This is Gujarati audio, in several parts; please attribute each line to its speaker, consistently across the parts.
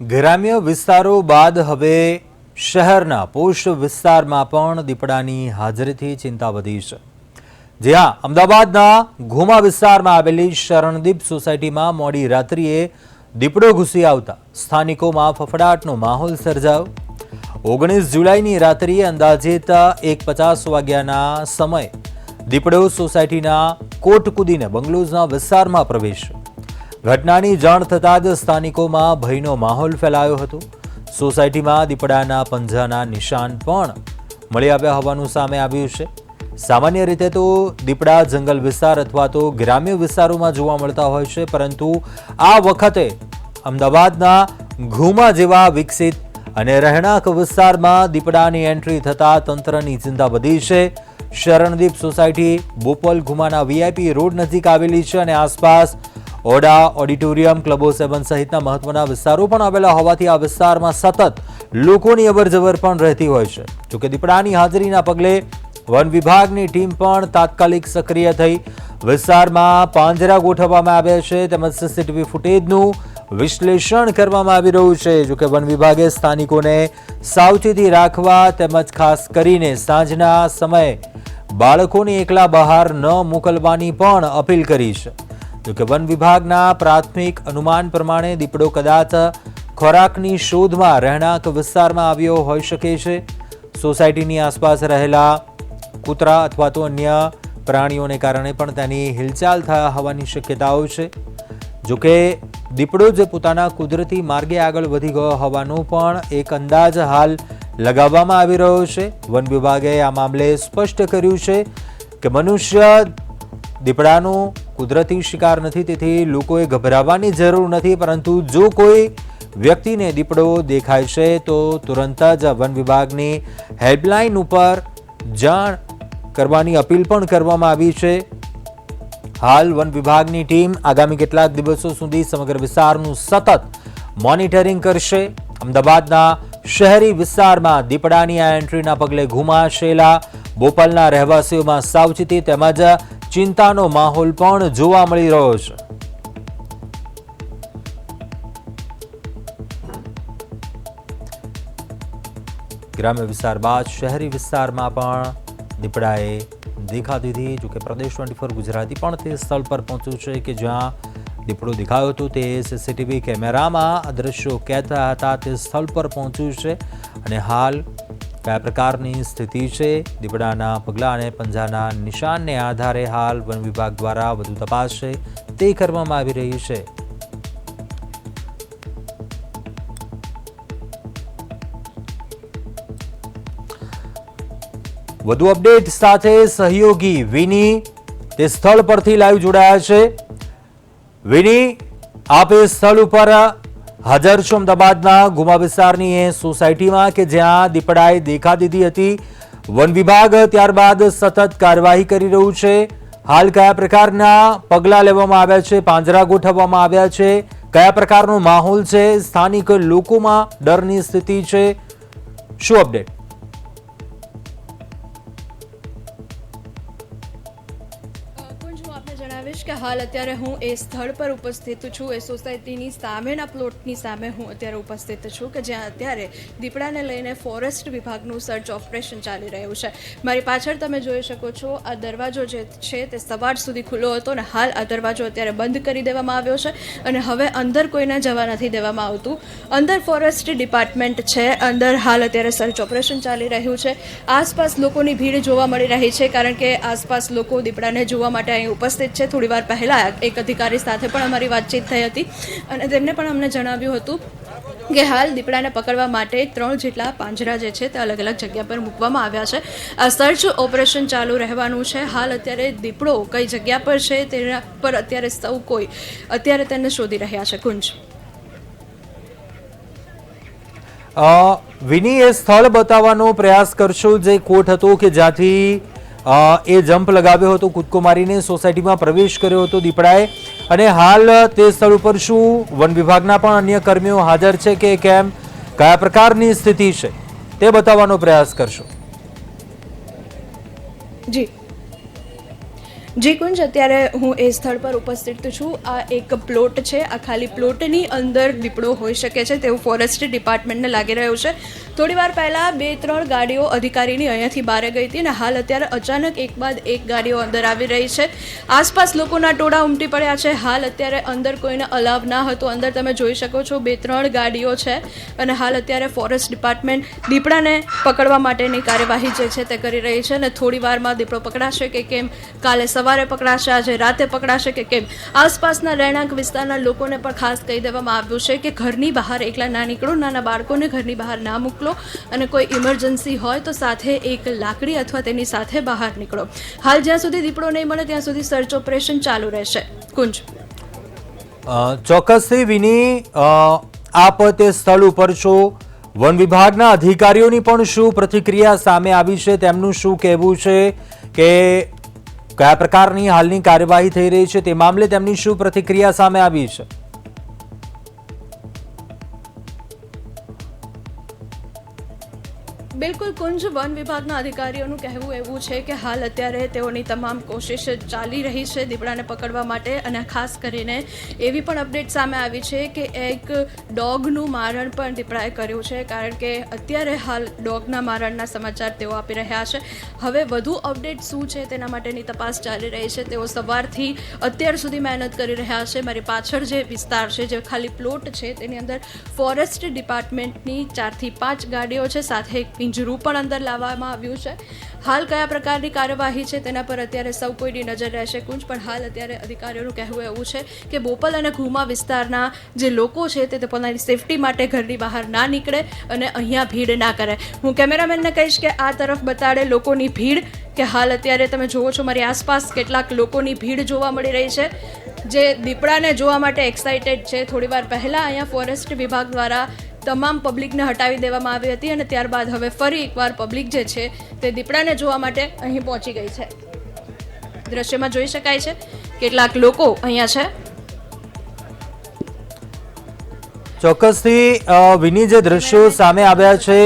Speaker 1: ગ્રામ્ય વિસ્તારો બાદ હવે શહેરના પોશ વિસ્તારમાં પણ દીપડાની હાજરીથી ચિંતા વધી છે। જ્યાં અમદાવાદના ઘુમા વિસ્તારમાં આવેલી શરણદીપ સોસાયટીમાં મોડી રાત્રિએ દીપડો ઘૂસી આવતા સ્થાનિકોમાં ફફડાટનો માહોલ સર્જાયો। 19 જુલાઈની રાત્રિએ અંદાજિત 1:50 વાગ્યાના સમયે દીપડો સોસાયટીના કોટ કૂદીને બંગલોઝના વિસ્તારમાં પ્રવેશ્યો। ઘટનાની જાણ થતાં જ સ્થાનિકોમાં ભયનો માહોલ ફેલાયો હતો। સોસાયટીમાં દીપડાના પંજાના નિશાન પણ મળી આવ્યા હોવાનું સામે આવ્યું છે। સામાન્ય રીતે તો દીપડા જંગલ વિસ્તાર અથવા તો ગ્રામ્ય વિસ્તારોમાં જોવા મળતા હોય છે, પરંતુ આ વખતે અમદાવાદના ઘુમા જેવા વિકસિત અને રહેણાંક વિસ્તારમાં દીપડાની એન્ટ્રી થતાં તંત્રની ચિંતા વધી છે। શરણદીપ સોસાયટી બોપલ ઘુમાના વીઆઈપી રોડ નજીક આવેલી છે અને આસપાસ ઓડા, ઓડિટોરિયમ, ક્લબો 7 સહિતના મહત્વના વિસ્તારો પણ આવેલા હોવાથી આ વિસ્તારમાં સતત લોકોની અવરજવર પણ રહેતી હોય છે। જોકે દીપડાની હાજરીના પગલે વન વિભાગની ટીમ પણ તાત્કાલિક સક્રિય થઈ વિસ્તારમાં પાંજરા ગોઠવવામાં આવ્યા છે તેમજ સીસીટીવી ફૂટેજનું વિશ્લેષણ કરવામાં આવી રહ્યું છે। જોકે વન વિભાગે સ્થાનિકોને સાવચેતી રાખવા તેમજ ખાસ કરીને સાંજના સમયે બાળકોને એકલા બહાર ન મોકલવાની પણ અપીલ કરી છે। જોકે વન વિભાગના પ્રાથમિક અનુમાન પ્રમાણે દીપડો કદાચ ખોરાકની શોધમાં રહેણાંક વિસ્તારમાં આવ્યો હોઈ શકે છે। સોસાયટીની આસપાસ રહેલા કૂતરા અથવા તો અન્ય પ્રાણીઓને કારણે પણ તેની હિલચાલ થયા હોવાની શક્યતાઓ છે। જોકે દીપડો જે પોતાના કુદરતી માર્ગે આગળ વધી ગયો હોવાનો પણ એક અંદાજ હાલ લગાવવામાં આવી રહ્યો છે। વન વિભાગે આ મામલે સ્પષ્ટ કર્યું છે કે મનુષ્ય દીપડાનો કુદરતી શિકાર નથી, તેથી લોકોએ ગભરાવાની જરૂર નથી, પરંતુ જો કોઈ વ્યક્તિને દીપડો દેખાય છે તો તુરંત જ વન વિભાગની હેલ્પલાઇન ઉપર જાણ કરવાની અપીલ પણ કરવામાં આવી છે। હાલ વન વિભાગની ટીમ આગામી કેટલાક દિવસો સુધી સમગ્ર વિસ્તારનું સતત મોનિટરિંગ કરશે। અમદાવાદના શહેરી વિસ્તારમાં દીપડાની આ એન્ટ્રીના પગલે ઘુમા, શેલા, બોપલના રહેવાસીઓમાં સાવચેતી તેમજ ચિંતાનો માહોલ પણ જોવા મળી રહ્યો છે। ગ્રામ્ય વિસ્તાર બાદ શહેરી વિસ્તારમાં પણ દીપડાએ દેખા દીધી। જોકે પ્રદેશ 24 ગુજરાતી પણ તે સ્થળ પર પહોંચ્યું છે કે જ્યાં દીપડો દેખાયો હતો તે સીસીટીવી કેમેરામાં દ્રશ્યો કેદ થયા હતા તે સ્થળ પર પહોંચ્યું છે અને હાલ કયા પ્રકારની સ્થિતિ છે દીપડાના પગલાં અને પંજાના નિશાનને આધારે હાલ વન વિભાગ દ્વારા વધુ તપાસ છે તે કરવામાં આવી રહી છે। વધુ અપડેટ સાથે સહયોગી વિની તે સ્થળ પરથી લાઈવ જોડાયા છે। વિની, આપ એ સ્થળ ઉપર હાજર છો અમદાવાદના ઘુમા વિસ્તારની એ સોસાયટીમાં કે જ્યાં દીપડાએ દેખા દીધી હતી। વન વિભાગ ત્યારબાદ સતત કાર્યવાહી કરી રહ્યું છે। હાલ કયા પ્રકારના પગલાં લેવામાં આવ્યા છે, પાંજરા ગોઠવવામાં આવ્યા છે, કયા પ્રકારનો માહોલ છે, સ્થાનિક લોકોમાં ડરની સ્થિતિ છે, શું અપડેટ?
Speaker 2: કે હાલ અત્યારે હું એ સ્થળ પર ઉપસ્થિત છું, એ સોસાયટીની સામેના પ્લોટની સામે હું અત્યારે ઉપસ્થિત છું કે જ્યાં અત્યારે દીપડાને લઈને ફોરેસ્ટ વિભાગનું સર્ચ ઓપરેશન ચાલી રહ્યું છે। મારી પાછળ તમે જોઈ શકો છો આ દરવાજો જે છે તે સવાર સુધી ખુલ્લો હતો અને હાલ આ દરવાજો અત્યારે બંધ કરી દેવામાં આવ્યો છે અને હવે અંદર કોઈને જવા નથી દેવામાં આવતું। અંદર ફોરેસ્ટ ડિપાર્ટમેન્ટ છે, અંદર હાલ અત્યારે સર્ચ ઓપરેશન ચાલી રહ્યું છે। આસપાસ લોકોની ભીડ જોવા મળી રહી છે કારણ કે આસપાસ લોકો દીપડાને જોવા માટે અહીં ઉપસ્થિત છે। થોડી વાર પહેલાં એક અધિકારી સાથે પણ અમારી વાતચીત થઈ હતી અને તેમને પણ અમને જણાવ્યું હતું કે હાલ દીપડાને પકડવા માટે 3 જેટલા પાંજરા જે છે તે અલગ અલગ જગ્યા પર મૂકવામાં આવ્યા છે। આ સર્ચ ઓપરેશન ચાલુ રહેવાનું છે। હાલ અત્યારે દીપડો કઈ જગ્યા પર છે તેના પર અત્યારે સૌ કોઈ અત્યારે તેને શોધી રહ્યા છે। કુંજ,
Speaker 1: વિની, એ સ્થળ બતાવવાનો પ્રયાસ કરશો જે કોટ હતો કે જ્યાંથી એ જમ્પ લગાવ્યો હતો, કૂદકો મારીને સોસાયટીમાં પ્રવેશ કર્યો હતો દીપડાએ, અને હાલ તે સ્થળ ઉપર શું વન વિભાગના પણ અન્ય કર્મીઓ હાજર છે કે કેમ, કયા પ્રકારની સ્થિતિ છે તે બતાવવાનો પ્રયાસ કરશો?
Speaker 2: જી જી કુંજ, અત્યારે હું એ સ્થળ પર ઉપસ્થિત છું. આ એક પ્લોટ છે. આ ખાલી પ્લોટની અંદર દીપડો હોઈ શકે છે તેવું ફોરેસ્ટ ડિપાર્ટમેન્ટને લાગી રહ્યું છે. થોડી વાર પહેલાં 2-3 ગાડીઓ અધિકારીની અહીંયાથી બહાર ગઈ હતી અને હાલ અત્યારે અચાનક એક બાદ એક ગાડીઓ અંદર આવી રહી છે. આસપાસ લોકોના ટોળા ઉમટી પડ્યા છે. હાલ અત્યારે અંદર કોઈને અલાવ ના હતું. અંદર તમે જોઈ શકો છો 2-3 ગાડીઓ છે અને હાલ અત્યારે ફોરેસ્ટ ડિપાર્ટમેન્ટ દીપડાને પકડવા માટેની કાર્યવાહી જે છે તે કરી રહી છે અને થોડી વારમાં દીપડો પકડાશે કે કેમ, કાલે સવારે પકડાશે, આજે રાતે પકડાશે કે કેમ, આસપાસના રહેણાંક વિસ્તારના લોકોને પણ ખાસ કહી દેવામાં આવ્યું છે કે ઘરની બહાર એકલા ના નીકળો, નાના બાળકોને ઘરની બહાર ના મોકલો અને કોઈ ઇમરજન્સી હોય તો સાથે એક લાકડી અથવા તેની સાથે બહાર નીકળો. હાલ જ્યાં સુધી દીપડો નહીં મળે ત્યાં સુધી સર્ચ ઓપરેશન ચાલુ રહેશે. કુંજ,
Speaker 1: ચોક્કસથી વિની, આપ તે સ્થળ ઉપર છો. વન વિભાગના અધિકારીઓની પણ શું પ્રતિક્રિયા સામે આવી છે, તેમનું શું કહેવું છે કે કયા પ્રકારની હાલની કાર્યવાહી થઈ રહી છે તે મામલે તેમની શું પ્રતિક્રિયા સામે આવી છે?
Speaker 2: બિલકુલ કુંજ, વન વિભાગના અધિકારીઓનું કહેવું એવું છે કે હાલ અત્યારે તેઓની તમામ કોશિશ ચાલી રહી છે દીપડાને પકડવા માટે અને ખાસ કરીને એવી પણ અપડેટ સામે આવી છે કે એક ડોગનું મારણ પણ દીપડાએ કર્યું છે, કારણ કે અત્યારે હાલ ડોગના મારણના સમાચાર તેઓ આપી રહ્યા છે. હવે વધુ અપડેટ શું છે તેના માટેની તપાસ ચાલી રહી છે. તેઓ સવારથી અત્યાર સુધી મહેનત કરી રહ્યા છે. મારી પાછળ જે વિસ્તાર છે, જે ખાલી પ્લોટ છે, તેની અંદર ફોરેસ્ટ ડિપાર્ટમેન્ટની 4 થી 5 ગાડીઓ છે, સાથે એક પિંજરું પણ અંદર લાવવામાં આવ્યું છે. હાલ કયા પ્રકારની કાર્યવાહી છે તેના પર અત્યારે સૌ કોઈની નજર રહેશે. કુંજ, પણ હાલ અત્યારે અધિકારીઓનું કહેવું એવું છે કે બોપલ અને ઘુમા વિસ્તારના જે લોકો છે તે પોતાની સેફટી માટે ઘરની બહાર ના નીકળે અને અહીંયા ભીડ ના કરે. હું કેમેરામેનને કહીશ કે આ તરફ બતાડે લોકોની ભીડ, કે હાલ અત્યારે તમે જુઓ છો મારી આસપાસ કેટલાક લોકોની ભીડ જોવા મળી રહી છે જે દીપડાને જોવા માટે એક્સાઇટેડ છે. થોડી વાર પહેલાં અહીંયા ફોરેસ્ટ વિભાગ દ્વારા તમામ પબ્લિકને હટાવી દેવામાં આવી હતી અને ત્યારબાદ હવે ફરી એકવાર પબ્લિક જે છે તે દીપડાને જોવા માટે અહીં પહોંચી ગઈ છે. દ્રશ્યમાં જોઈ શકાય છે કેટલાક લોકો અહીંયા છે.
Speaker 1: ચોક્કસથી વિની, જે દ્રશ્યો સામે આવ્યા છે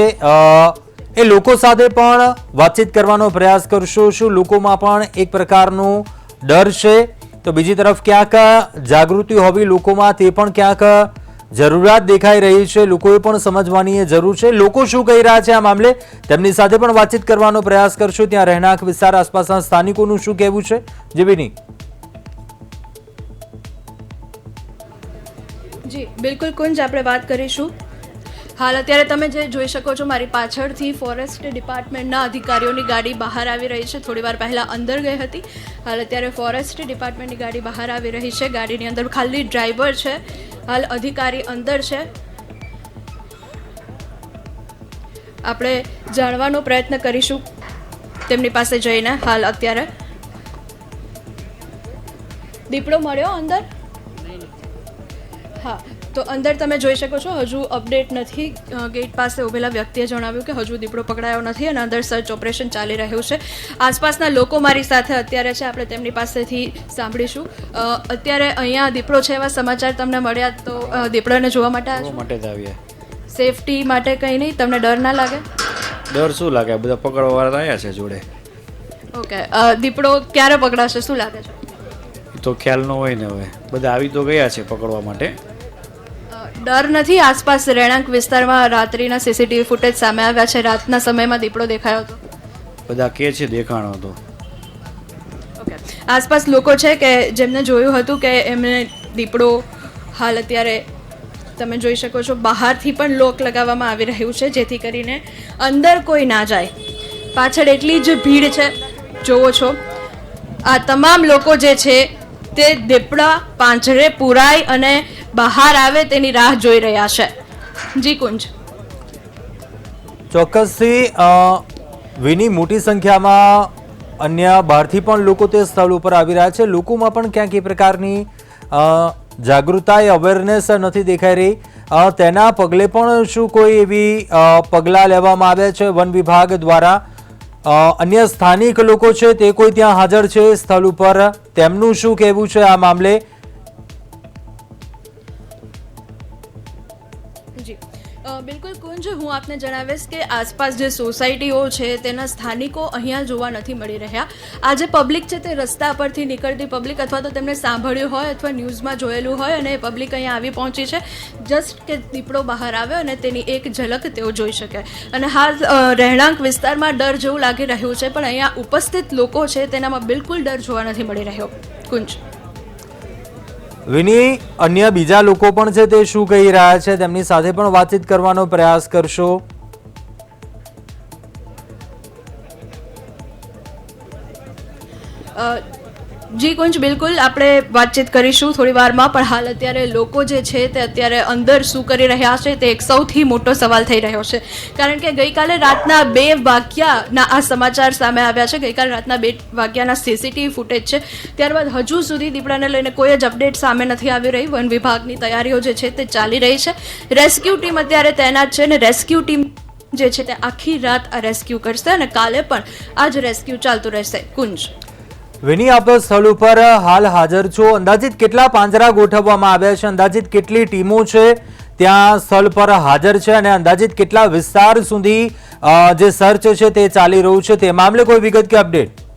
Speaker 1: એ લોકો સાથે પણ વાતચીત કરવાનો પ્રયાસ કરશો. શું લોકોમાં પણ એક પ્રકારનું ડર છે, તો બીજી તરફ ક્યાંક જાગૃતિ હોવી લોકોમાં તે પણ ક્યાંક જરૂરિયાત દેખાઈ રહી છે. લોકોએ પણ સમજવાની જરૂર છે. લોકો શું કહી રહ્યા છે આ મામલે તેમની સાથે પણ વાતચીત કરવાનો પ્રયાસ કરશો. ત્યાં રહેણાંક વિસ્તાર આસપાસના સ્થાનિકોનું શું કહેવું છે, જીવીની?
Speaker 2: જી બિલકુલ કુંજ, આપણે વાત કરીશું. હાલ અત્યારે તમે જે જોઈ શકો છો મારી પાછળથી ફોરેસ્ટ ડિપાર્ટમેન્ટના અધિકારીઓની ગાડી બહાર આવી રહી છે. થોડી વાર પહેલાં અંદર ગઈ હતી. હાલ અત્યારે ફોરેસ્ટ ડિપાર્ટમેન્ટની ગાડી બહાર આવી રહી છે. ગાડીની અંદર ખાલી ડ્રાઈવર છે. હાલ અધિકારી અંદર છે. આપણે જાણવાનો પ્રયત્ન કરીશું તેમની પાસે જઈને. હાલ અત્યારે દીપડો મળ્યો અંદર? હા, તો અંદર તમે જોઈ શકો છો હજુ અપડેટ નથી. ગેટ પાસે ઉભેલા વ્યક્તિએ જણાવ્યું કે હજુ દીપડો પકડાયો નથી અને અંદર સર્ચ ઓપરેશન ચાલી રહ્યું છે. આસપાસના લોકો મારી સાથે અત્યારે છે, આપણે તેમની પાસેથી સાંભળીશું. અત્યારે અહીંયા દીપડો છે એવા સમાચાર તમને મળ્યા, તો દીપડાને જોવા માટે આવ્યા? સેફટી માટે કંઈ નહીં? તમને ડર ના લાગે?
Speaker 3: ડર શું લાગે, બધા પકડવા વાળા આવ્યા છે જોડે.
Speaker 2: ઓકે, દીપડો ક્યારે પકડાશે શું લાગે છે?
Speaker 3: તો ખ્યાલ ન હોય ને, હવે બધા આવી તો ગયા છે પકડવા માટે.
Speaker 2: ડર નથી? આસપાસ રહેણાંક વિસ્તારમાં રાત્રિના સીસીટીવી ફૂટેજ સામે આવ્યા છે. રાતના સમયમાં દીપડો દેખાયો હતો.
Speaker 3: બધા કે છે દેખાણો હતો.
Speaker 2: ઓકે, આસપાસ લોકો છે કે જેમને જોયું હતું કે એમને દીપડો, હાલ અત્યારે તમે જોઈ શકો છો બહારથી પણ લોક લગાવવામાં આવી રહ્યું છે જેથી કરીને અંદર કોઈ ના જાય. પાછળ એટલી જ ભીડ છે, જોવો છો. આ તમામ લોકો જે છે તે દીપડા પાંજરે પુરાય અને બહાર આવે તેની રાહ જોઈ રહ્યા છે. જી કુંજ,
Speaker 1: ચોક્કસથી વિની, મોટી સંખ્યામાં અન્ય બહારથી પણ લોકો તે સ્થળ ઉપર આવી રહ્યા છે. લોકોમાં પણ ક્યાંક એ પ્રકારની જાગૃતતા, અવેરનેસ નથી દેખાઈ રહી. તેના પગલે પણ શું કોઈ એવી પગલાં લેવામાં આવ્યા છે વન વિભાગ દ્વારા? અન્ય સ્થાનિક લોકો છે તે કોઈ ત્યાં હાજર છે સ્થળ ઉપર, તેમનું શું કહેવું છે આ મામલે?
Speaker 2: જી બિલકુલ કુંજ, હું આપને જણાવીશ કે આસપાસ જે સોસાયટીઓ છે તેના સ્થાનિકો અહીંયા જોવા નથી મળી રહ્યા. આ જે પબ્લિક છે તે રસ્તા પરથી નીકળતી પબ્લિક અથવા તો તેમણે સાંભળ્યું હોય અથવા ન્યૂઝમાં જોયેલું હોય અને એ પબ્લિક અહીંયા આવી પહોંચી છે જસ્ટ કે દીપડો બહાર આવ્યો અને તેની એક ઝલક તેઓ જોઈ શકે. અને હાલ રહેણાંક વિસ્તારમાં ડર જેવું લાગી રહ્યું છે, પણ અહીંયા ઉપસ્થિત લોકો છે તેનામાં બિલકુલ ડર જોવા નથી મળી રહ્યો. કુંજ.
Speaker 1: વિની, અન્ય બીજા લોકો પણ છે તે શું કહી રહ્યા છે તેમની સાથે પણ વાતચીત કરવાનો પ્રયાસ કરશો.
Speaker 2: જી કુંજ, બિલકુલ આપણે વાતચીત કરીશું થોડી વારમાં, પણ હાલ અત્યારે લોકો જે છે તે અત્યારે અંદર શું કરી રહ્યા છે તે એક સૌથી મોટો સવાલ થઈ રહ્યો છે. કારણ કે ગઈકાલે રાતના 2 વાગ્યાના આ સમાચાર સામે આવ્યા છે. ગઈકાલે રાતના 2 વાગ્યાના સીસીટીવી ફૂટેજ છે. ત્યારબાદ હજુ સુધી દીપડાને લઈને કોઈ જ અપડેટ સામે નથી આવી રહી. વન વિભાગની તૈયારીઓ જે છે તે ચાલી રહી છે. રેસ્ક્યુ ટીમ અત્યારે તૈનાત છે અને રેસ્ક્યુ ટીમ જે છે તે આખી રાત આ રેસ્ક્યુ કરશે અને કાલે પણ આ જ રેસ્ક્યુ ચાલતું રહેશે. કુંજ.
Speaker 1: વિની, આપ સ્થળ ઉપર હાલ હાજર છો. અંદાજિત કેટલા પાંજરા ગોઠવવામાં આવ્યા છે, અંદાજિત કેટલી ટીમો છે ત્યાં સ્થળ પર હાજર છે અને અંદાજિત કેટલા વિસ્તાર સુધી જે સર્ચ છે તે ચાલી રહ્યું છે તે મામલે કોઈ વિગત કે અપડેટ?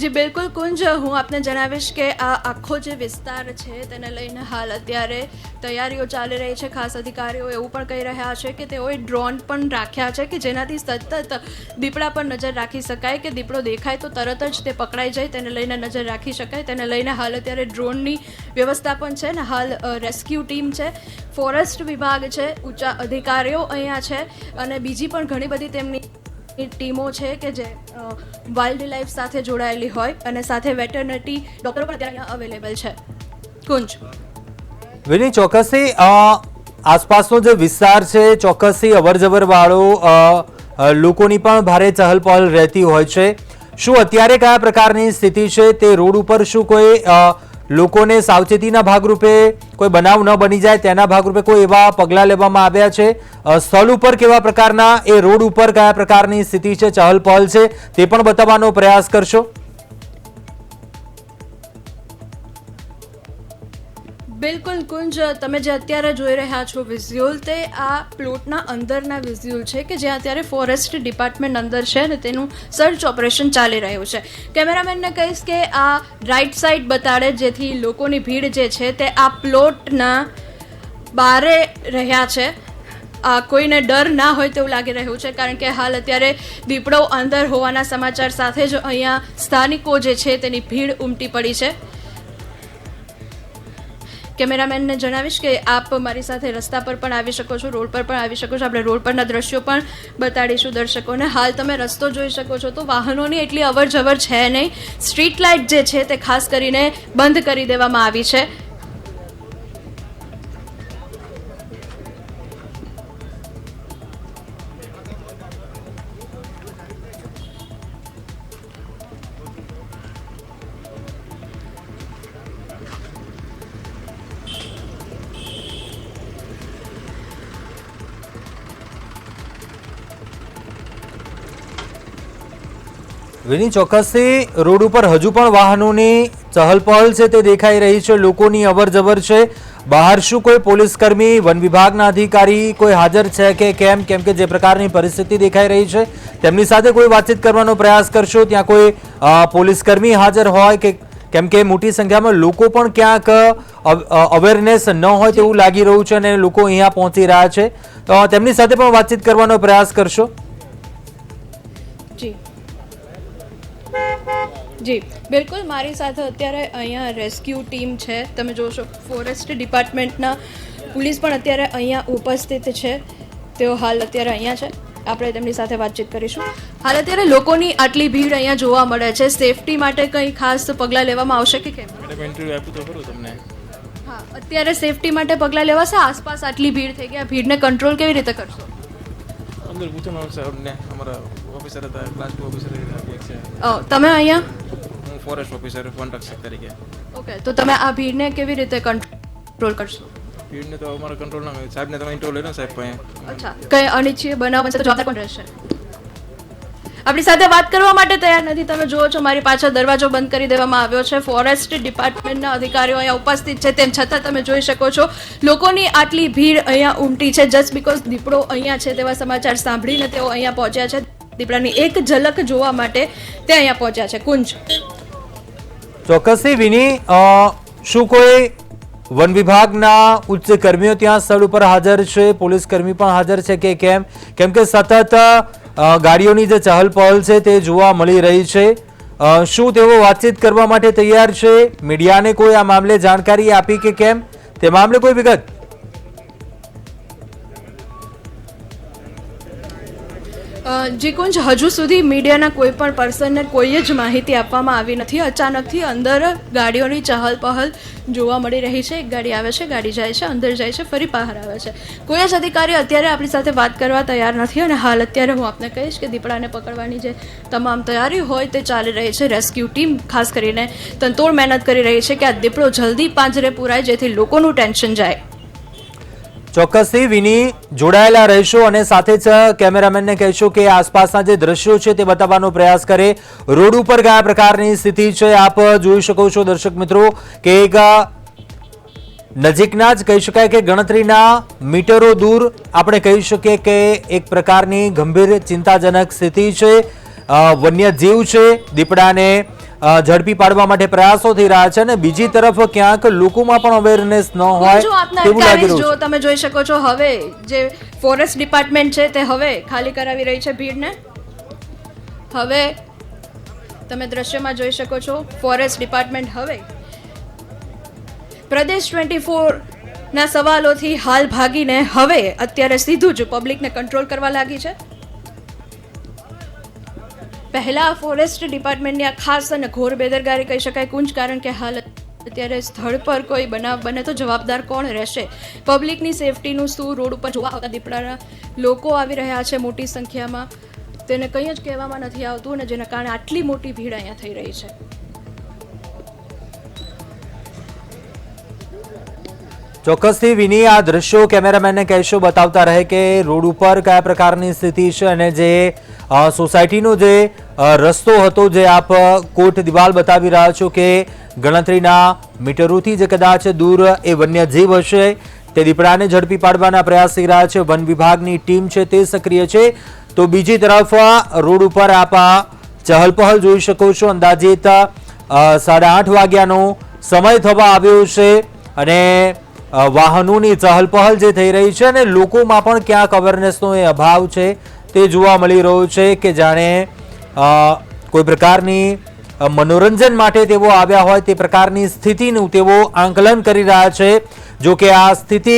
Speaker 2: જી બિલકુલ કુંજ, હું આપને જણાવીશ કે આ આખો જે વિસ્તાર છે તેને લઈને હાલ અત્યારે તૈયારીઓ ચાલી રહી છે. ખાસ અધિકારીઓ એવું પણ કહી રહ્યા છે કે તેઓએ ડ્રોન પણ રાખ્યા છે કે જેનાથી સતત દીપડા પર નજર રાખી શકાય, કે દીપડો દેખાય તો તરત જ તે પકડાઈ જાય તેને લઈને નજર રાખી શકાય. તેને લઈને હાલ અત્યારે ડ્રોનની વ્યવસ્થા પણ છે ને હાલ રેસ્ક્યુ ટીમ છે, ફોરેસ્ટ વિભાગ છે, ઊંચા અધિકારીઓ અહીંયા છે અને બીજી પણ ઘણી બધી તેમની ટીમો છે કે જે વાઇલ્ડ લાઈફ સાથે જોડાયેલી હોય અને સાથે વેટરનરી ડોક્ટરો પણ અત્યારે અહીંયા અવેલેબલ છે. કુંજ.
Speaker 1: વિની, ચોક્કસથી આસપાસનો જે વિસ્તાર છે ચોક્કસથી અવરજવર વાળો લોકોની પણ ભારે ચહલ પહલ રહેતી હોય છે. શું અત્યારે કયા પ્રકારની સ્થિતિ છે તે રોડ ઉપર? શું કોઈ લોકોને સાવચેતીના ભાગરૂપે કોઈ બનાવ ન બની જાય તેના ભાગરૂપે કોઈ એવા પગલાં લેવામાં આવ્યા છે? સ્થળ ઉપર કેવા પ્રકારના, એ રોડ ઉપર કયા પ્રકારની સ્થિતિ છે, ચહલ પહલ છે તે પણ બતાવવાનો પ્રયાસ કરશો.
Speaker 2: બિલકુલ કુંજ, તમે જે અત્યારે જોઈ રહ્યા છો વિઝ્યુઅલ તે આ પ્લોટના અંદરના વિઝ્યુઅલ છે કે જ્યાં અત્યારે ફોરેસ્ટ ડિપાર્ટમેન્ટ અંદર છે અને તેનું સર્ચ ઓપરેશન ચાલી રહ્યું છે. કેમેરામેનને કહીશ કે આ રાઈટ સાઈડ બતાડે જેથી લોકોની ભીડ જે છે તે આ પ્લોટના બારે રહ્યા છે. કોઈને ડર ના હોય તેવું લાગી રહ્યું છે કારણ કે હાલ અત્યારે દીપડો અંદર હોવાના સમાચાર સાથે જ અહીંયા સ્થાનિકો જે છે તેની ભીડ ઉમટી પડી છે. કેમેરામેનને જણાવીશ કે આપ મારી સાથે રસ્તા પર પણ આવી શકો છો, રોડ પર પણ આવી શકો છો. આપણે રોડ પરના દ્રશ્યો પણ બતાડીશું દર્શકોને. હાલ તમે રસ્તો જોઈ શકો છો તો વાહનોની એટલી અવર જવર છે નહીં. સ્ટ્રીટ લાઇટ જે છે તે ખાસ કરીને બંધ કરી દેવામાં આવી છે.
Speaker 1: વિની, ચોક્કસથી રોડ ઉપર હજુ પણ વાહનોની ચહલ પહલ છે તે દેખાઈ રહી છે, લોકોની અવર જવર છે. બહાર શું કોઈ પોલીસ કર્મી, વન વિભાગના અધિકારી કોઈ હાજર છે કે કેમ? કેમ કે જે પ્રકારની પરિસ્થિતિ દેખાઈ રહી છે તેમની સાથે કોઈ વાતચીત કરવાનો પ્રયાસ કરશો. ત્યાં કોઈ પોલીસ કર્મી હાજર હોય કે કેમ કે મોટી સંખ્યામાં લોકો પણ ક્યાંક અવેરનેસ ન હોય તેવું લાગી રહ્યું છે અને લોકો અહીંયા પહોંચી રહ્યા છે, તો તેમની સાથે પણ વાતચીત કરવાનો પ્રયાસ કરશો.
Speaker 2: જી જી બિલકુલ, મારી સાથે અત્યારે અહીંયા રેસ્ક્યુ ટીમ છે. તમે જોશો ફોરેસ્ટ ડિપાર્ટમેન્ટના પોલીસ પણ અત્યારે અહીંયા ઉપસ્થિત છે. તેઓ હાલ અત્યારે અહીંયા છે. આપણે તેમની સાથે વાતચીત કરીશું. હાલ અત્યારે લોકોની આટલી ભીડ અહીંયા જોવા મળે છે. સેફટી માટે કંઈ ખાસ પગલાં લેવામાં આવશે કે કેમ? હા, અત્યારે સેફટી માટે પગલાં લેવાશે. આસપાસ આટલી ભીડ થઈ ગઈ, આ ભીડને કંટ્રોલ કેવી રીતે કરશો?
Speaker 4: અંદર પૂછવાનું આવશે અમને, અમારા ઓફિસર હતા, ક્લાસ 2 ઓફિસર છે.
Speaker 2: તમે અહીંયા?
Speaker 4: હું ફોરેસ્ટ ઓફિસર વન રક્ષક તરીકે.
Speaker 2: ઓકે, તો તમે આ ભીડને કેવી રીતે કંટ્રોલ કરશો?
Speaker 4: ભીડને તો અમારો કંટ્રોલ ના હોય. સાહેબને તમે ઇન્ટરવ્યુ લઈ લો સાહેબ પાસે.
Speaker 2: અચ્છા, કઈ અનિચ્છનીય બનાવ બનશે તો જવાબદાર કોણ રહેશે? આપણી સાથે વાત કરવા માટે તૈયાર નથી. તમે જુઓ છો મારી પાછળ દરવાજો બંધ કરી દેવામાં આવ્યો છે. ફોરેસ્ટ ડિપાર્ટમેન્ટના અધિકારીઓ અહીંયા ઉપસ્થિત છે, તેમ છતાં તમે જોઈ શકો છો લોકોની આટલી ભીડ અહીંયા ઉમટી છે જસ્ટ બીકોઝ દીપડો અહીંયા છે તેવા સમાચાર સાંભળીને તેઓ અહીંયા પહોંચ્યા છે. દીપડાની એક ઝલક જોવા માટે તે અહીંયા પહોંચ્યા છે. કુંજ,
Speaker 1: ચોક્કસથી વિની, શું કોઈ વન વિભાગના ઉચ્ચ કર્મીઓ ત્યાં સ્થળ ઉપર હાજર છે, પોલીસ કર્મી પણ હાજર છે કે કેમ? કેમ કે સતત ગાડીઓની જે ચહલ પહલ છે તે જોવા મળી રહી છે. શું તેઓ વાતચીત કરવા માટે તૈયાર છે? મીડિયાને કોઈ આ મામલે જાણકારી આપી કે કેમ? તે મામલે કોઈ વિગત?
Speaker 2: જી કુંજ, હજુ સુધી મીડિયાના કોઈ પણ પર્સનને કોઈ જ માહિતી આપવામાં આવી નથી. અચાનકથી અંદર ગાડીઓની ચહલ પહલ જોવા મળી રહી છે. એક ગાડી આવે છે, ગાડી જાય છે, અંદર જાય છે, ફરી બહાર આવે છે. કોઈ જ અધિકારી અત્યારે આપણી સાથે વાત કરવા તૈયાર નથી. અને હાલ અત્યારે હું આપને કહીશ કે દીપડાને પકડવાની જે તમામ તૈયારી હોય તે ચાલી રહી છે. રેસ્ક્યુ ટીમ ખાસ કરીને તનતોડ મહેનત કરી રહી છે કે આ દીપડો જલ્દી પાંજરે પુરાય જેથી લોકોનું ટેન્શન જાય.
Speaker 1: ચોક્કસથી વિની, જોડાયેલા રહેશો અને સાથે જ કેમેરામેનને કહેશો કે આસપાસના જે દ્રશ્યો છે તે બતાવવાનો પ્રયાસ કરે. રોડ ઉપર કયા પ્રકારની સ્થિતિ છે આપ જોઈ શકો છો દર્શક મિત્રો કે એક નજીકના જ કહી શકાય કે ગણતરીના મીટરો દૂર આપણે કહી શકીએ કે એક પ્રકારની ગંભીર ચિંતાજનક સ્થિતિ છે. વન્યજીવ છે, દીપડાને ઝડપી પાડવા માટે પ્રયાસો થઈ રહ્યા છે અને બીજી તરફ ક્યાંક લોકોમાં પણ અવેરનેસ ન હોય તેવું લાગી રહ્યું છે.
Speaker 2: તમે જોઈ શકો છો હવે જે ફોરેસ્ટ ડિપાર્ટમેન્ટ છે તે હવે ખાલી કરાવી રહી છે ભીડને. હવે તમે દ્રશ્યમાં જોઈ શકો છો ફોરેસ્ટ ડિપાર્ટમેન્ટ હવે પ્રદેશ 24 ના સવાલોથી હાલ ભાગીને હવે અત્યારે સીધું જ પબ્લિકને કંટ્રોલ કરવા લાગી છે. પહેલા ફોરેસ્ટ ડિપાર્ટમેન્ટની આ ખાસ અને ઘોર બેદરકારી કહી શકાય કુંજ, કારણ કે હાલ અત્યારે સ્થળ પર કોઈ બનાવ બને તો જવાબદાર કોણ રહેશે? પબ્લિકની સેફટીનું શું? રોડ ઉપર જોવા આવતા દીપડાના લોકો આવી રહ્યા છે મોટી સંખ્યામાં, તેને કંઈ જ કહેવામાં નથી આવતું અને જેના કારણે આટલી મોટી ભીડ અહીંયા થઈ રહી છે.
Speaker 1: ચોક્કસથી વિની, આ દ્રશ્યો કેમેરામેનને કહેશો બતાવતા રહે કે રોડ ઉપર કયા પ્રકારની સ્થિતિ છે અને જે સોસાયટીનો જે રસ્તો હતો જે આપ કોટ દિવાલ બતાવી રહ્યા છો કે ગણતરીના મીટરોથી જે કદાચ દૂર એ વન્યજીવ હશે તે દીપડાને ઝડપી પાડવાના પ્રયાસ થઈ રહ્યા છે. વન વિભાગની ટીમ છે તે સક્રિય છે. તો બીજી તરફ રોડ ઉપર આપ ચહલ પહલ જોઈ શકો છો. અંદાજિત 8:30 વાગ્યાનો સમય થવા આવ્યો છે અને વાહનોની ચહલ પહલ જે થઈ રહી છે અને લોકોમાં પણ ક્યાંક અવેરનેસનો એ અભાવ છે તે જોવા મળી રહ્યું છે કે જાણે કોઈ પ્રકારની મનોરંજન માટે તેઓ આવ્યા હોય તે પ્રકારની સ્થિતિનું તેઓ આંકલન કરી રહ્યા છે. જો કે આ સ્થિતિ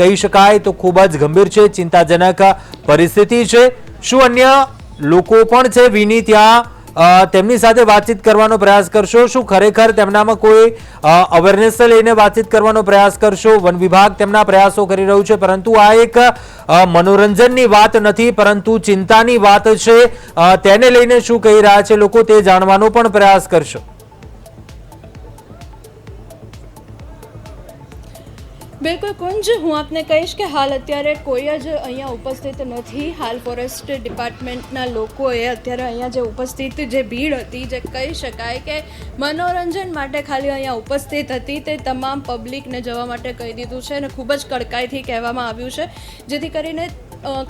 Speaker 1: કહી શકાય તો ખૂબ જ ગંભીર છે, ચિંતાજનક પરિસ્થિતિ છે. શું અન્ય લોકો પણ છે વિની ત્યાં? તેમની સાથે વાતચીત કરવાનો પ્રયાસ કરશો? શું ખરેખર તેમનામાં કોઈ અવેરનેસ લઈને વાતચીત કરવાનો પ્રયાસ કરશો? વન વિભાગ તેમના પ્રયાસો કરી રહ્યું છે, પરંતુ આ એક મનોરંજનની વાત નથી પરંતુ ચિંતાની વાત છે. તેને લઈને શું કહી રહ્યા છે લોકો તે જાણવાનો પણ પ્રયાસ કરશો.
Speaker 2: બિલકુલ કુંજ, હું આપને કહીશ કે હાલ અત્યારે કોઈ જ અહીંયા ઉપસ્થિત નથી. હાલ ફોરેસ્ટ ડિપાર્ટમેન્ટના લોકોએ અત્યારે અહીંયા જે ઉપસ્થિત જે ભીડ હતી જે કહી શકાય કે મનોરંજન માટે ખાલી અહીંયા ઉપસ્થિત હતી તે તમામ પબ્લિકને જવા માટે કહી દીધું છે અને ખૂબ જ કડકાઈથી કહેવામાં આવ્યું છે જેથી કરીને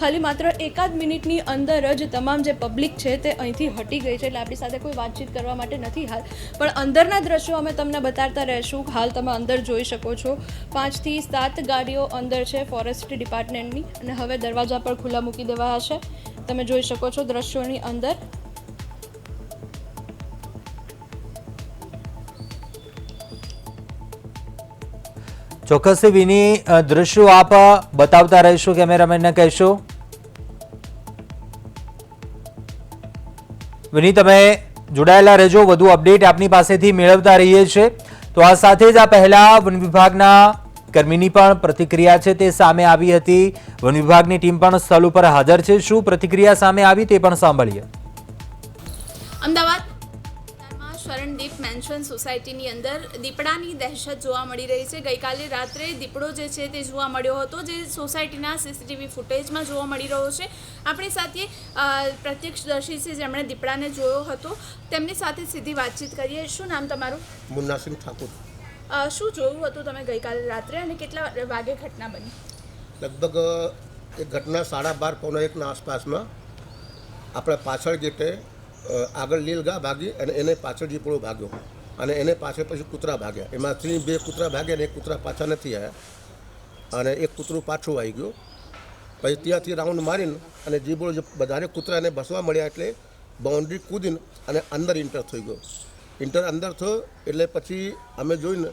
Speaker 2: ખાલી માત્ર એકાદ મિનિટની અંદર જ તમામ જે પબ્લિક છે તે અહીંથી હટી ગઈ છે. એટલે આપણી સાથે કોઈ વાતચીત કરવા માટે નથી હાલ, પણ અંદરના દ્રશ્યો અમે તમને બતાવતા રહીશું. હાલ તમે અંદર જોઈ શકો છો 5 થી 7 ગાડીઓ અંદર છે ફોરેસ્ટ ડિપાર્ટમેન્ટની અને હવે દરવાજા પર ખુલ્લા મૂકી દેવાયા છે. તમે જોઈ શકો છો દ્રશ્યોની અંદર.
Speaker 1: ચોક્કસથી વિની, દ્રશ્યો આપ બતાવતા રહેશો, કેમેરામેનને કહેશો. વિની, તમે જોડાયેલા રહેજો, વધુ અપડેટ આપની પાસેથી મેળવતા રહીએ છીએ. તો આ સાથે જ આ પહેલા વન વિભાગના કર્મીની પણ પ્રતિક્રિયા છે તે સામે આવી હતી. વન વિભાગની ટીમ પણ સ્થળ ઉપર હાજર છે. શું પ્રતિક્રિયા સામે આવી તે પણ સાંભળીએ.
Speaker 2: અમદાવાદ
Speaker 5: શરણદીપ મેન્શન સોસાયટીની અંદર દીપડાની દહેશત જોવા મળી રહી છે. ગઈકાલે રાત્રે દીપડો જે છે તે જોવા મળ્યો હતો, જે સોસાયટીના સીસીટીવી ફૂટેજમાં જોવા મળી રહ્યો છે. આપણી સાથે પ્રત્યક્ષદર્શી છે જેમણે દીપડાને જોયો હતો, તેમની સાથે સીધી વાતચીત કરીએ. શું નામ તમારું?
Speaker 6: મુન્નાસિંહ ઠાકુર.
Speaker 5: શું જોયું હતું તમે ગઈકાલે રાત્રે અને કેટલા વાગે ઘટના બની?
Speaker 6: લગભગ એ ઘટના 12:30 પૌણા 1ના આસપાસમાં આપણે પાછળ ગેટે આગળ લીલગા ભાગી અને એને પાછળ દીપડો ભાગ્યો અને એને પાછળ પછી કૂતરા ભાગ્યા. એમાંથી 2 કૂતરા ભાગ્યા અને 1 કૂતરા પાછા નથી આવ્યા અને 1 કૂતરું પાછું આવી ગયું. પછી ત્યાંથી રાઉન્ડ મારીને અને દીપડો બધાને કૂતરાને બસવા મળ્યા એટલે બાઉન્ડ્રી કૂદીને અને અંદર ઇન્ટર થઈ ગયો. અંદર થયો એટલે પછી અમે જોઈને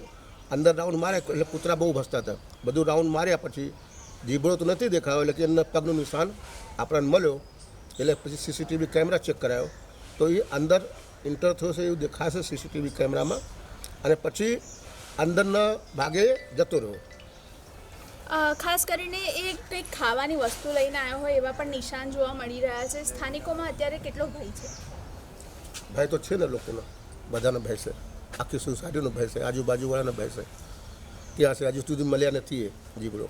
Speaker 6: અંદર રાઉન્ડ માર્યા એટલે કૂતરા બહુ ભસતા હતા. બધું રાઉન્ડ માર્યા પછી દીપડો તો નથી દેખાયો એટલે કે એના પગનું નિશાન આપણને મળ્યો. એટલે પછી સીસીટીવી કેમેરા ચેક કરાયો તો એ અંદર ઇન્ટર થયો છે એવું દેખાશે સીસીટીવી કેમેરામાં અને પછી અંદરના ભાગે જતો રહ્યો.
Speaker 5: ખાસ કરીને એ કંઈક ખાવાની વસ્તુ લઈને આવ્યો હોય એવા પણ નિશાન જોવા મળી રહ્યા છે. સ્થાનિકોમાં અત્યારે કેટલો ભય છે?
Speaker 6: ભય તો છે ને લોકોનો, બધાનો ભય છે, આખી સોસાયટીનો ભય છે, આજુબાજુવાળાનો ભય છે. ત્યાં છે હજુ સુધી મળ્યા નથી એ જીવડો.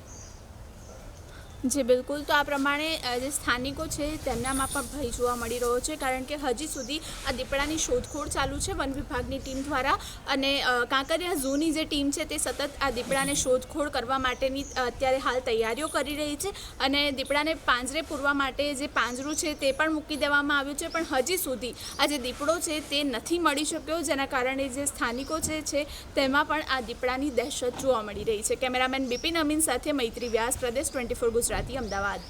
Speaker 5: જી બિલકુલ. તો આ પ્રમાણે જે સ્થાનિકો છે તેમનામાં પણ ભય જોવા મળી રહ્યો છે, કારણ કે હજી સુધી આ દીપડાની શોધખોળ ચાલુ છે વન વિભાગની ટીમ દ્વારા, અને કાંકરિયા ઝૂની જે ટીમ છે તે સતત આ દીપડાને શોધખોળ કરવા માટેની અત્યારે હાલ તૈયારીઓ કરી રહી છે અને દીપડાને પાંજરે પૂરવા માટે જે પાંજરું છે તે પણ મૂકી દેવામાં આવ્યું છે, પણ હજી સુધી આ જે દીપડો છે તે નથી મળી શક્યો, જેના કારણે જે સ્થાનિકો છે તેમાં પણ આ દીપડાની દહેશત જોવા મળી રહી છે. કેમેરામેન બિપિન અમીન સાથે મૈત્રી વ્યાસ, પ્રદેશ 24 ગુજરાતી, અમદાવાદ.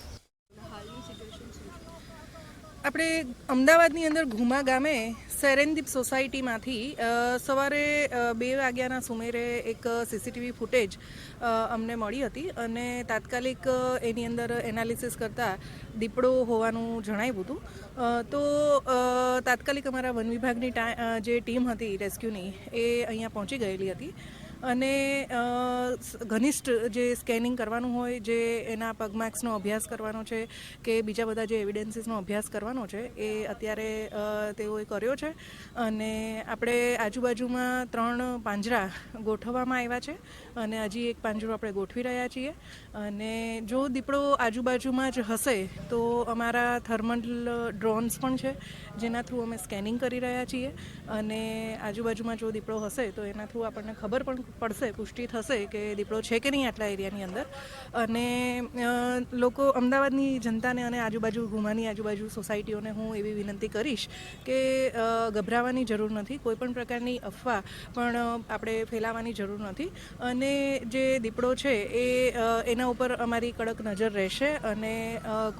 Speaker 7: આપણે અમદાવાદની અંદર ઘુમા ગામે શરણદીપ સોસાયટીમાંથી સવારે 2 વાગ્યાના સુમેરે એક સીસીટીવી ફૂટેજ અમને મળી હતી અને તાત્કાલિક એની અંદર એનાલિસિસ કરતાં દીપડો હોવાનું જણાવ્યું હતું. તો તાત્કાલિક અમારા વન વિભાગની જે ટીમ હતી રેસ્ક્યુની એ અહીંયા પહોંચી ગયેલી હતી અને ઘનિષ્ઠ જે સ્કેનિંગ કરવાનું હોય, જે એના પગમાર્ક્સનો અભ્યાસ કરવાનો છે કે બીજા બધા જે એવિડન્સીસનો અભ્યાસ કરવાનો છે એ અત્યારે તેઓએ કર્યો છે અને આપણે આજુબાજુમાં 3 પાંજરા ગોઠવવામાં આવ્યા છે અને હજી એક પાંજરો આપણે ગોઠવી રહ્યા છીએ. અને જો દીપડો આજુબાજુમાં જ હશે તો અમારા થર્મલ ડ્રોન્સ પણ છે જેના થ્રુ અમે સ્કેનિંગ કરી રહ્યા છીએ અને આજુબાજુમાં જો દીપડો હશે તો એના થ્રુ આપણને ખબર પણ પડશે, પુષ્ટિ થશે કે દીપડો છે કે નહીં આટલા એરિયાની અંદર. અને લોકો, અમદાવાદની જનતાને અને ઘુમાની આજુબાજુ સોસાયટીઓને હું એવી વિનંતી કરીશ કે ગભરાવાની જરૂર નથી, કોઈ પણ પ્રકારની અફવા પણ આપણે ફેલાવવાની જરૂર નથી અને જે દીપડો છે એના ઉપર અમારી કડક નજર રહેશે અને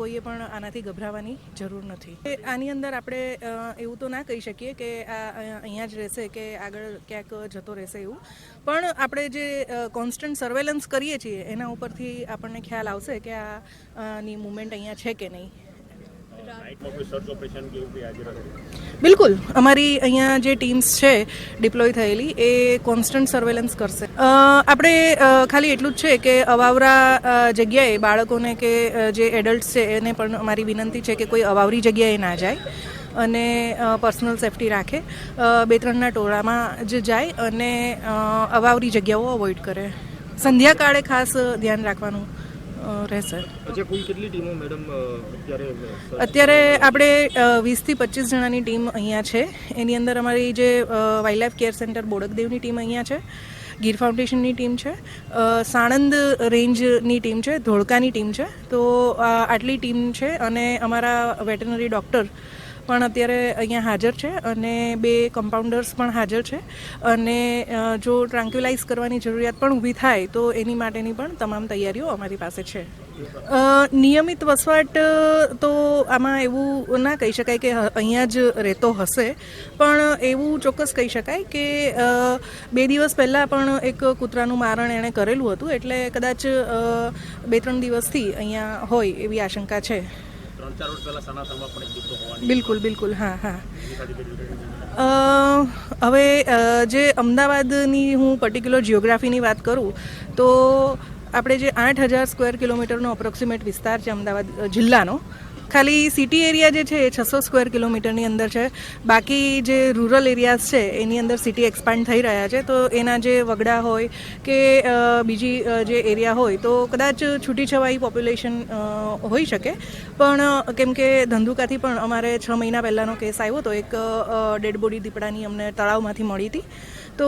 Speaker 7: કોઈએ પણ આનાથી ગભરાવાની જરૂર નથી. આની અંદર આપણે એવું તો ના કહી શકીએ કે આ અહીંયા જ રહેશે કે આગળ ક્યાંક જતો રહેશે એવું, પણ આપણે જે કોન્સ્ટન્ટ સર્વેલન્સ કરીએ છીએ એના ઉપરથી આપણને ખ્યાલ આવશે કે આની મૂવમેન્ટ અહીંયા છે કે નહીં. બિલકુલ, અમારી અહીંયા જે ટીમ્સ છે ડિપ્લોય થયેલી એ કોન્સ્ટન્ટ સર્વેલન્સ કરશે. આપણે ખાલી એટલું જ છે કે અવાવરા જગ્યાએ બાળકોને કે જે એડલ્ટ્સ છે એને પણ અમારી વિનંતી છે કે કોઈ અવાવરી જગ્યાએ ના જાય અને પર્સનલ સેફટી રાખે, 2-3ના ટોળામાં જ જાય અને અવાવરી જગ્યાઓ અવોઇડ કરે. સંધ્યાકાળે ખાસ ધ્યાન રાખવાનું રહેશે. અત્યારે આપણે 20 થી 25 જણાની ટીમ અહીંયા છે. એની અંદર અમારી જે વાઇલ્ડલાઇફ કેર સેન્ટર બોડકદેવની ટીમ અહીંયા છે, ગીર ફાઉન્ડેશનની ટીમ છે, સાણંદ રેન્જની ટીમ છે, ધોળકાની ટીમ છે. તો આટલી ટીમ છે અને અમારા વેટરનરી ડૉક્ટર પણ અત્યારે અહીંયા હાજર છે અને 2 કમ્પાઉન્ડર્સ પણ હાજર છે અને જો ટ્રાન્ક્યુલાઇઝ કરવાની જરૂરિયાત પણ ઊભી થાય તો એની માટેની પણ તમામ તૈયારીઓ અમારી પાસે છે. નિયમિત વસવાટ તો આમાં એવું ના કહી શકાય કે અહીંયા જ રહેતો હશે, પણ એવું ચોક્કસ કહી શકાય કે 2 દિવસ પહેલાં પણ એક કૂતરાનું મારણ એણે કરેલું હતું, એટલે કદાચ 2-3 દિવસથી અહીંયા હોય એવી આશંકા છે. બિલકુલ, હા. હવે જે અમદાવાદની હું પર્ટિક્યુલર જિયોગ્રાફીની વાત કરું તો આપણે જે 8,000 સ્ક્વેર કિલોમીટરનો અપ્રોક્સિમેટ વિસ્તાર છે અમદાવાદ જિલ્લાનો, ખાલી સિટી એરિયા જે છે એ 600 સ્ક્વેર કિલોમીટરની અંદર છે. બાકી જે રૂરલ એરિયાઝ છે એની અંદર સિટી એક્સપાન્ડ થઈ રહ્યા છે. તો એના જે વગડા હોય કે બીજી જે એરિયા હોય તો કદાચ છૂટીછવાઈ પોપ્યુલેશન હોઈ શકે. પણ કેમ કે ધંધુકાથી પણ અમારે 6 મહિના પહેલાંનો કેસ આવ્યો હતો, એક ડેડ બોડી દીપડાની અમને તળાવમાંથી મળી હતી. તો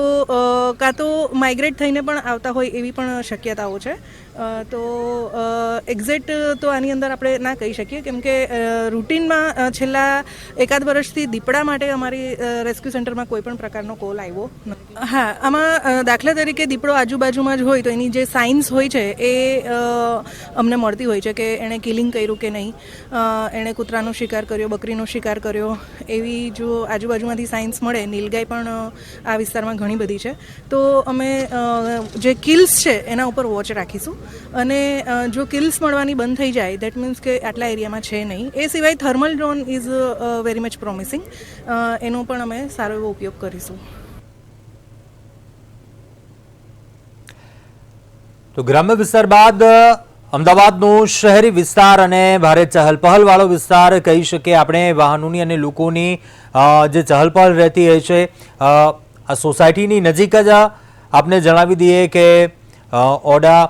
Speaker 7: કાં તો માઇગ્રેટ થઈને પણ આવતા હોય એવી પણ શક્યતાઓ છે. તો એક્ઝેક્ટ તો આની અંદર આપણે ના કહી શકીએ, કેમ કે રૂટીનમાં છેલ્લા એકાદ વર્ષથી દીપડા માટે અમારી રેસ્ક્યુ સેન્ટરમાં કોઈ પણ પ્રકારનો કોલ આવ્યો નથી. હા, આમાં દાખલા તરીકે દીપડો આજુબાજુમાં જ હોય તો એની જે સાઇન્સ હોય છે એ અમને મળતી હોય છે કે એણે કિલિંગ કર્યું કે નહીં, એણે કૂતરાનો શિકાર કર્યો, બકરીનો શિકાર કર્યો, એવી જો આજુબાજુમાંથી સાઇન્સ મળે. નીલગાય પણ આ વિસ્તારમાં ઘણી બધી છે. તો અમે જે કિલ્સ છે એના ઉપર વોચ રાખીશું. અને જો કિલ્સ મળવાની બંધ થઈ જાય દેટ મીન્સ કે આટલા એરિયામાં છે નહીં. એ સિવાય thermal drone is very much promising. એનો પણ અમે સારો એવો ઉપયોગ કરીશું.
Speaker 1: તો ગ્રામ્ય વિસ્તાર બાદ અમદાવાદનો શહેરી વિસ્તાર અને ભારે ચહલપહલ વાળો વિસ્તાર કહી શકીએ આપણે. વાહનોની અને લોકોની જે ચહલપહલ રહેતી હોય છે. આ સોસાયટીની નજીક જ આપને જણાવી દઈએ કે ઓડા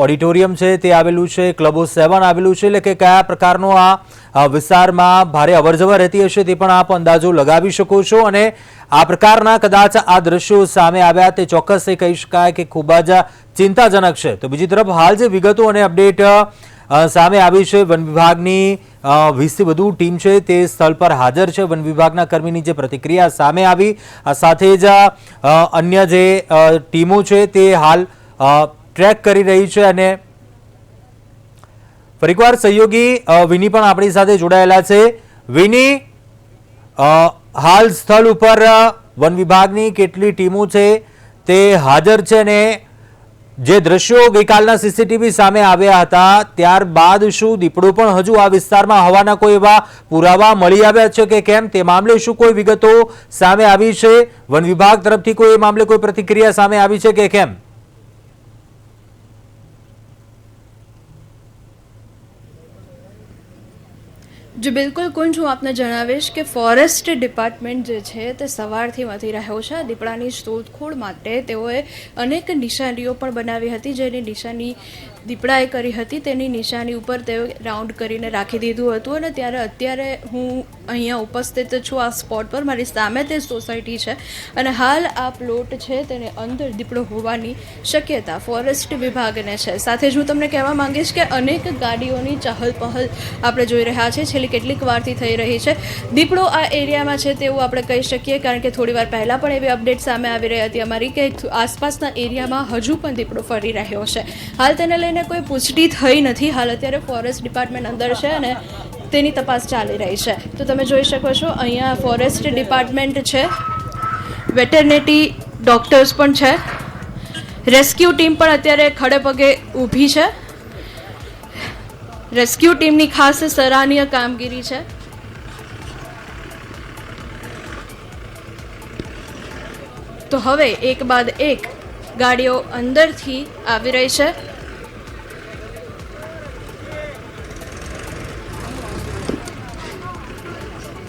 Speaker 1: ઓડિટોરિયમ છે તે આવેલું છે, ક્લબો 7 આવેલું છે. એટલે કે કયા પ્રકારનો આ વિસ્તારમાં ભારે અવરજવર રહેતી હશે તે પણ આપ અંદાજો લગાવી શકો છો. અને આ પ્રકારના કદાચ આ દ્રશ્યો સામે આવ્યા તે ચોક્કસ કહી શકાય કે ખૂબ જ ચિંતાજનક છે. તો બીજી તરફ હાલ જે વિગતો અને અપડેટ સામે આવી છે, વન વિભાગની 20થી વધુ ટીમ છે તે સ્થળ પર હાજર છે. વન વિભાગના કર્મીની જે પ્રતિક્રિયા સામે આવી, સાથે જ અન્ય જે ટીમો છે તે હાલ ટ્રેક કરી રહી છે. અને ફરીકવાર સહયોગી વિની પણ આપણી સાથે જોડાયેલા છે. વિની, હાલ સ્થળ ઉપર વન વિભાગની કેટલી ટીમો છે તે હાજર છે અને જે દ્રશ્યો ગઈકાલના સીસીટીવી સામે આવ્યા હતા ત્યારબાદ શું દીપડો પણ હજુ આ વિસ્તારમાં હોવાના કોઈ એવા પુરાવા મળી આવ્યા છે કે કેમ, તે મામલે શું કોઈ વિગતો સામે આવી છે? વન વિભાગ તરફથી કોઈ એ મામલે કોઈ પ્રતિક્રિયા સામે આવી છે કે કેમ?
Speaker 2: જો બિલકુલ કુંજ, હું આપને જણાવીશ કે ફોરેસ્ટ ડિપાર્ટમેન્ટ જે છે તે સવારથી વધી રહ્યો છે. દીપડાની શોધખોળ માટે તેઓએ અનેક નિશાનીઓ પણ બનાવી હતી. જેની નિશાની દીપડાએ કરી હતી તેની નિશાની ઉપર તેઓ રાઉન્ડ કરીને રાખી દીધું હતું. અને ત્યારે અત્યારે હું અહીંયા ઉપસ્થિત છું આ સ્પોટ પર. મારી સામે તે સોસાયટી છે અને હાલ આ પ્લોટ છે તેને અંદર દીપડો હોવાની શક્યતા ફોરેસ્ટ વિભાગને છે. સાથે જ હું તમને કહેવા માંગીશ કે અનેક ગાડીઓની ચહલપહલ આપણે જોઈ રહ્યા છીએ, છેલ્લી કેટલીક વારથી થઈ રહી છે. દીપડો આ એરિયામાં છે તેવું આપણે કહી શકીએ, કારણ કે થોડી વાર પહેલાં પણ એવી અપડેટ સામે આવી રહી હતી અમારી કે આસપાસના એરિયામાં હજુ પણ દીપડો ફરી રહ્યો છે. હાલ તેને લઈને કોઈ પુષ્ટિ થઈ નથી. હાલ અત્યારે ફોરેસ્ટ ડિપાર્ટમેન્ટ અંદર છે અને તેની તપાસ ચાલી રહી છે. તો તમે જોઈ શકો છો અહીંયા ફોરેસ્ટ ડિપાર્ટમેન્ટ છે, વેટરનિટી ડોક્ટર્સ પણ છે, રેસ્ક્યુ ટીમ પણ અત્યારે ખડે પગે ઊભી છે. રેસ્ક્યુ ટીમની ખાસ સરાહનીય કામગીરી છે. તો હવે એક બાદ એક ગાડીઓ અંદરથી આવી રહી છે.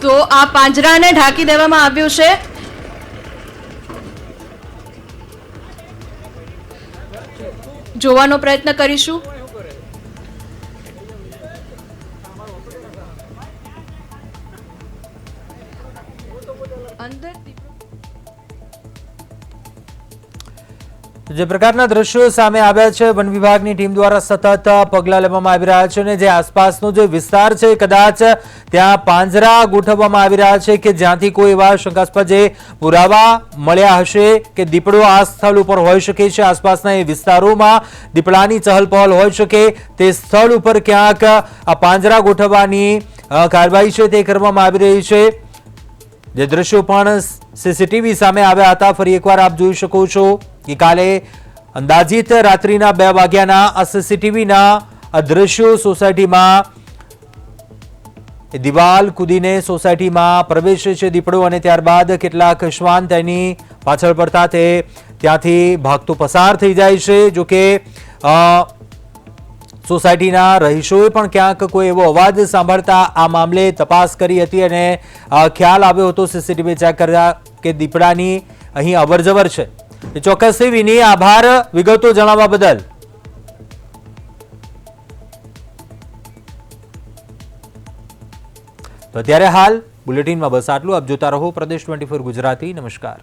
Speaker 2: તો આ પાંજરાને ઢાંકી દેવામાં આવ્યું છે. જોવાનો પ્રયત્ન કરીશું.
Speaker 1: જે પ્રકારના દ્રશ્યો સામે આવ્યા છે, વન વિભાગની ટીમ દ્વારા સતત પગલાં લેવામાં આવી રહ્યા છે અને જે આસપાસનો જે વિસ્તાર છે કદાચ ત્યાં પાંજરા ગોઠવવામાં આવી રહ્યા છે કે જ્યાંથી કોઈ એવા શંકાસ્પદ જે પુરાવા મળ્યા હશે કે દીપડો આ સ્થળ ઉપર હોઈ શકે છે. આસપાસના એ વિસ્તારોમાં દીપડાની ચહલપહલ હોઈ શકે તે સ્થળ ઉપર ક્યાંક આ પાંજરા ગોઠવવાની કાર્યવાહી છે તે કરવામાં આવી રહી છે. જે દ્રશ્યો પણ સીસીટીવી સામે આવ્યા હતા, ફરી એકવાર આપ જોઈ શકો છો કે કાલે અંદાજિત રાત્રિના 2 વાગ્યાના આ સીસીટીવીના આ દ્રશ્યો સોસાયટીમાં દિવાલ કૂદીને સોસાયટીમાં પ્રવેશે છે દીપડો અને ત્યારબાદ કેટલાક શ્વાન તેની પાછળ પડતા તે ત્યાંથી ભાગતો પસાર થઈ જાય છે. જોકે સોસાયટીના રહીશોએ પણ ક્યાંક કોઈ એવો અવાજ સાંભળતા આ મામલે તપાસ કરી હતી અને ખ્યાલ આવ્યો હતો સીસીટીવી ચેક કર્યા કે દીપડાની અહીં અવરજવર છે. ચોક્કસથી વિની, આભાર વિગતો જણાવવા બદલ. તો અત્યારે હાલ બુલેટિનમાં બસ આટલું. આપ જોતા રહો પ્રદેશ 24 ગુજરાતી. નમસ્કાર.